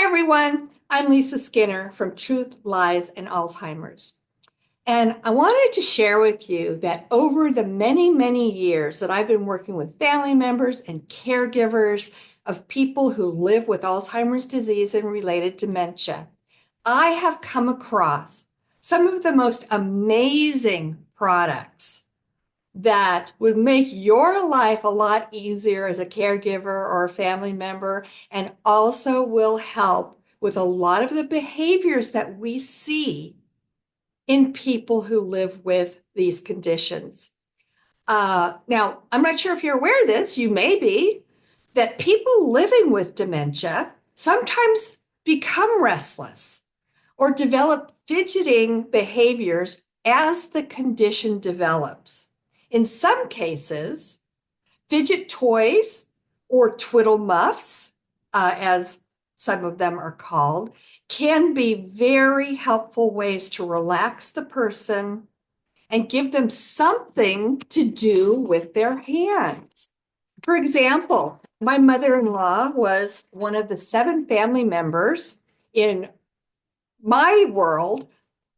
everyone. I'm Lisa Skinner from Truth, Lies, and Alzheimer's. And I wanted to share with you that over the many, many years that I've been working with family members and caregivers of people who live with Alzheimer's disease and related dementia, I have come across some of the most amazing products that would make your life a lot easier as a caregiver or a family member, and also will help with a lot of the behaviors that we see in people who live with these conditions. Now, I'm not sure if you're aware of this, you may be, that people living with dementia sometimes become restless or develop fidgeting behaviors as the condition develops. In some cases, fidget toys or twiddle muffs, as some of them are called, can be very helpful ways to relax the person and give them something to do with their hands. For example, my mother-in-law was one of the 7 family members in my world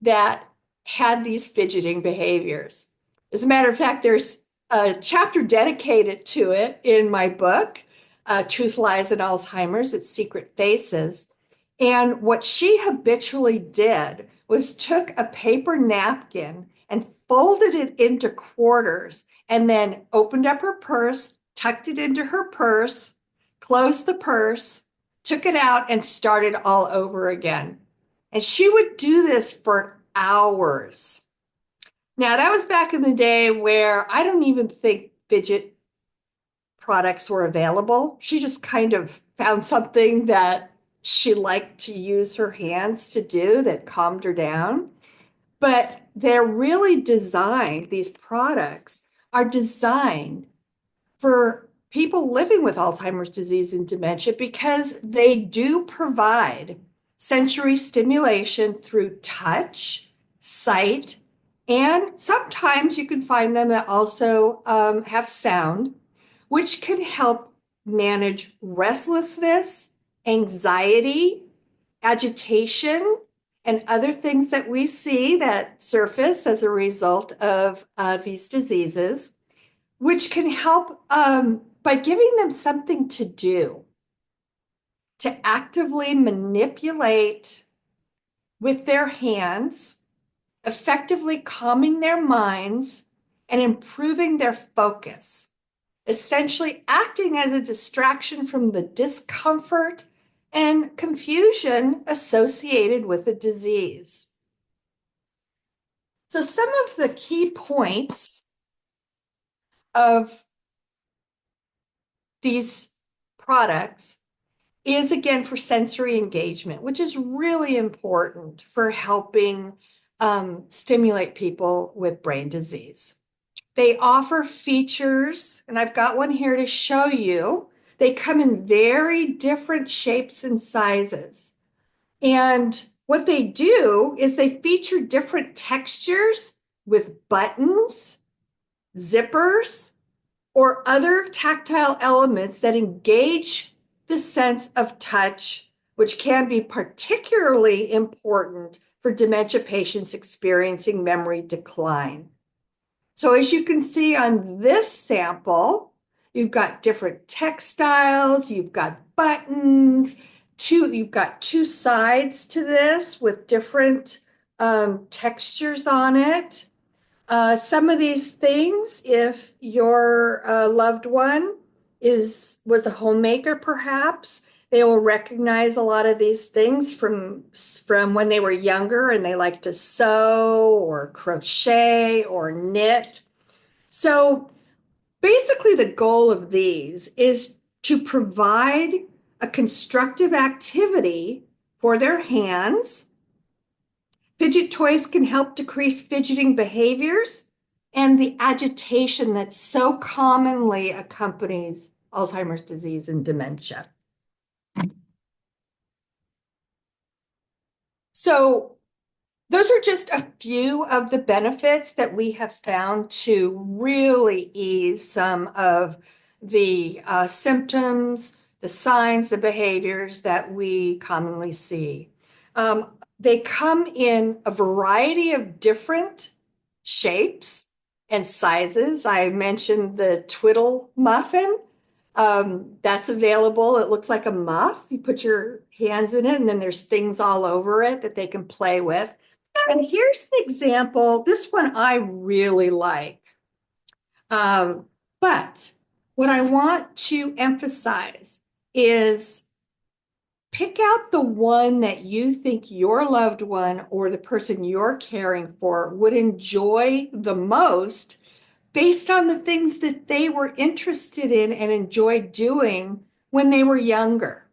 that had these fidgeting behaviors. As a matter of fact, there's a chapter dedicated to it in my book, Truth, Lies, and Alzheimer's, Its Secret Faces. And what she habitually did was took a paper napkin and folded it into quarters and then opened up her purse, tucked it into her purse, closed the purse, took it out, and started all over again. And she would do this for hours. Now, that was back in the day where I don't even think fidget products were available. She just kind of found something that she liked to use her hands to do that calmed her down. But they're really designed, these products are designed for people living with Alzheimer's disease and dementia because they do provide sensory stimulation through touch, sight, and sometimes you can find them that also have sound, which can help manage restlessness, anxiety, agitation, and other things that we see that surface as a result of these diseases, which can help by giving them something to do, to actively manipulate with their hands, effectively calming their minds and improving their focus, essentially acting as a distraction from the discomfort and confusion associated with the disease. So some of the key points of these products is, again, for sensory engagement, which is really important for helping stimulate people with brain disease. They offer features, and I've got one here to show you. They come in very different shapes and sizes. And what they do is they feature different textures with buttons, zippers, or other tactile elements that engage the sense of touch, which can be particularly important for dementia patients experiencing memory decline. So as you can see on this sample, you've got different textiles, you've got buttons, you've got 2 sides to this with different textures on it. Some of these things, if your loved one was a homemaker, perhaps, they will recognize a lot of these things from when they were younger and they like to sew or crochet or knit. So basically the goal of these is to provide a constructive activity for their hands. Fidget toys can help decrease fidgeting behaviors and the agitation that so commonly accompanies Alzheimer's disease and dementia. So those are just a few of the benefits that we have found to really ease some of the symptoms, the signs, the behaviors that we commonly see. They come in a variety of different shapes and sizes. I mentioned the twiddle muffin. That's available. It looks like a muff. You put your hands in it, and then there's things all over it that they can play with. And here's an example. This one I really like. But what I want to emphasize is pick out the one that you think your loved one or the person you're caring for would enjoy the most based on the things that they were interested in and enjoyed doing when they were younger.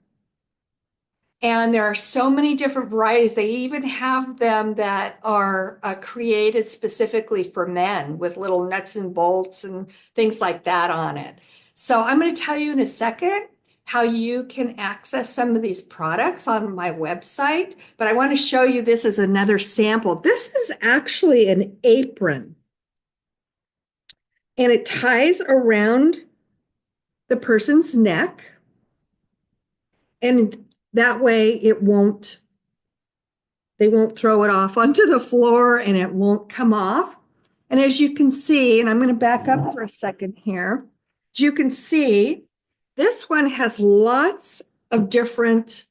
And there are so many different varieties. They even have them that are created specifically for men with little nuts and bolts and things like that on it. So I'm going to tell you in a second how you can access some of these products on my website, but I want to show you this as another sample. This is actually an apron, and it ties around the person's neck, and that way they won't throw it off onto the floor and it won't come off. And as you can see, and I'm going to back up for a second here, as you can see, this one has lots of different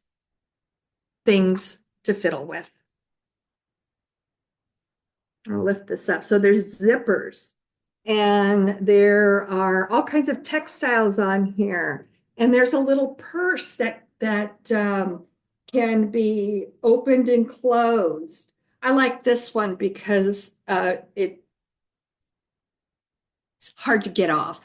things to fiddle with. I'll lift this up. So there's zippers, and there are all kinds of textiles on here. And there's a little purse that can be opened and closed. I like this one because it's hard to get off.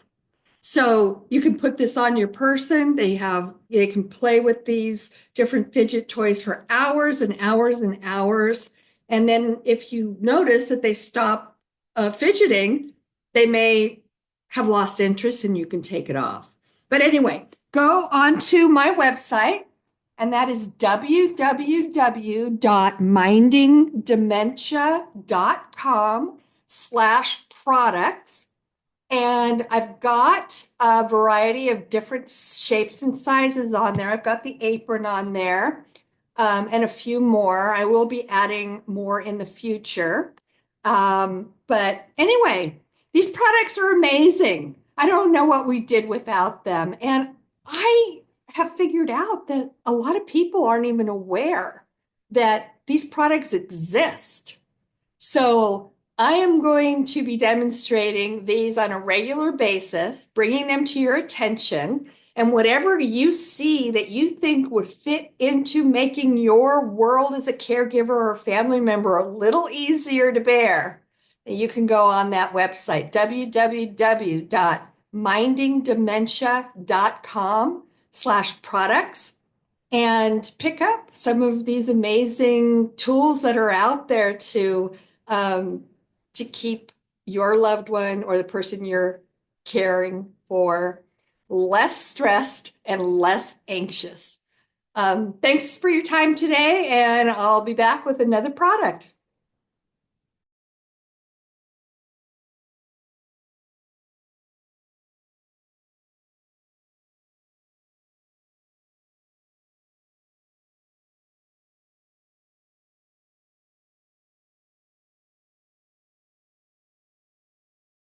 So you can put this on your person. They can play with these different fidget toys for hours and hours and hours. And then if you notice that they stop fidgeting, they may have lost interest and you can take it off. But anyway, go onto my website, and that is www.mindingdementia.com/products. And I've got a variety of different shapes and sizes on there. I've got the apron on there, and a few more. I will be adding more in the future. But anyway, these products are amazing. I don't know what we did without them. And I have figured out that a lot of people aren't even aware that these products exist. So I am going to be demonstrating these on a regular basis, bringing them to your attention. And whatever you see that you think would fit into making your world as a caregiver or family member a little easier to bear, you can go on that website, www.mindingdementia.com/products, and pick up some of these amazing tools that are out there to keep your loved one or the person you're caring for less stressed and less anxious. Thanks for your time today, and I'll be back with another product.